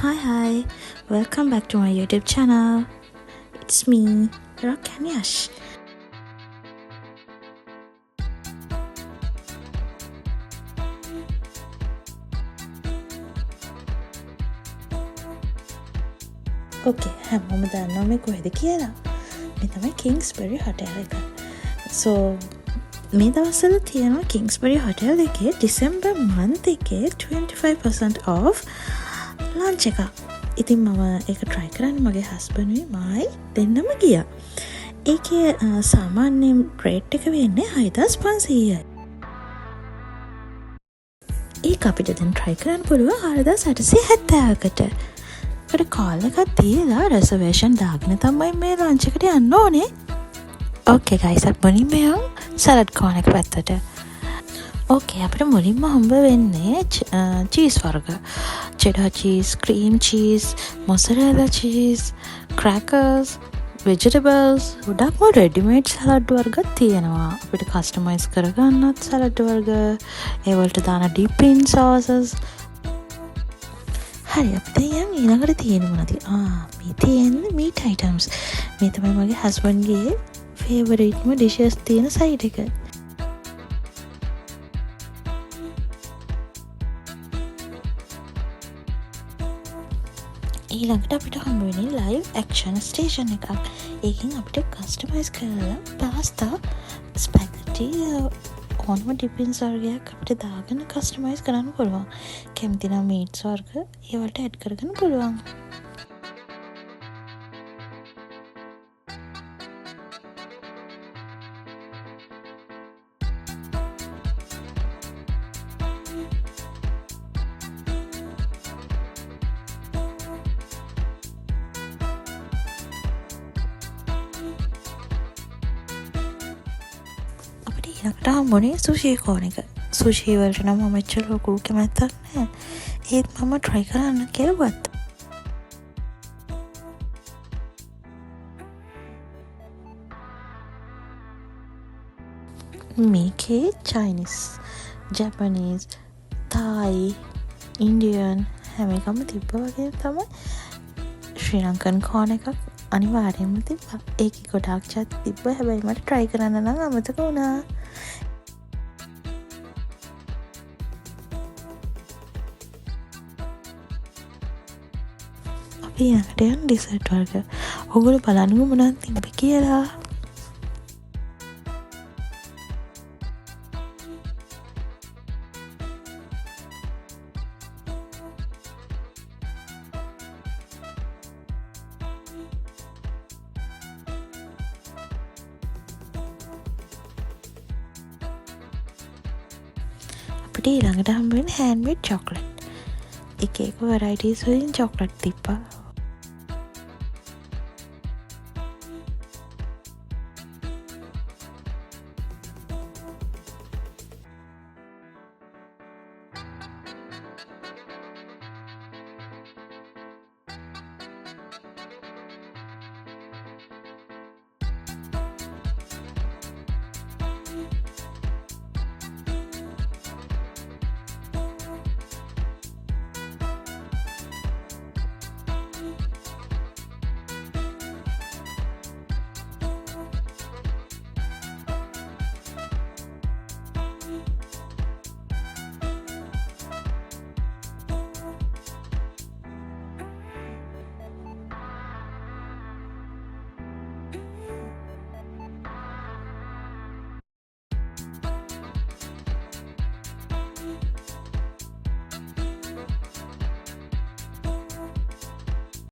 Hi, welcome back to my YouTube channel. It's me, Rock and Yash. Okay, හැමෝම දන්නවා මේ කොහෙද කියලා. මේ තමයි Kingsbury Hotel එක. So මේ දවස්වල තියෙනවා Kingsbury Hotel එකේ December month එකේ 25% off lunch එක. ඉතින් මම ඒක try කරන්න මගේ husband මයි දෙන්නම ගියා. ඒකේ සාමාන්‍ය rate එක වෙන්නේ 6500යි. ඒක අපිට දැන් try කරන්න පුළුවන් 4870කට. අපිට කාල් එකක් දීලා reservation දාගෙන තමයි මේ lunch එකට යන්න ඕනේ. Okay guys, අපි මුලින්ම යමු salad corner එක පැත්තට. Okay, අපිට මුලින්ම හම්බ වෙන්නේ cheese වර්ග. cheddar cheese, cream cheese, mozzarella cheese, crackers, vegetables, ගොඩක්ම ready-made salad වර්ග තියෙනවා. අපිට customize කරගන්නත් salad වර්ග, ඒ වලට දාන dipping sauces. හරි, අපිට දැන් ඊළඟට තියෙන්නේ මොනවද? මේ තියෙන්නේ meat items. මේ තමයි මගේ husband ගේ favorite dishes තියෙන side එක. ඊළඟට අපිට හම්බ වෙන්නේ live action station එකක්. ඒකෙන් අපිට customize කරලා pasta, spaghetti, ඕනම dippings වර්ගයක් අපිට දාගෙන customize කරන්න පුළුවන්. කැමති නම් meats වර්ග ඒ වලට add කරගන්න පුළුවන්. ඊළඟට හම්බුනේ සුෂි කෝන් එක. සුෂි වලට නම් මම එච්චර ලොකු කැමැත්තක් නැහැ. ඒත් මම try කරන්න කියලා ගත්තා. මේකේ Chinese, Japanese, Thai, Indian හැම එකම තිබ්බා වගේ තමයි. ශ්‍රී ලංකන් කෝන් එකක් අනිවාර්යයෙන්ම තිබ්බා. ඒකේ ගොඩාක් chat තිබ්බා. හැබැයි මට try කරන්න නම් අමතක වුණා. අපි ඊළඟට යන dessert වර්ග. ඔයගොල්ලෝ බලන්නකෝ මොනවද තිබ්බේ කියලා. අපිට ඊළඟට හම්බ වෙන්නේ handmade chocolate. එක එක varieties වලින් chocolate තිබ්බා.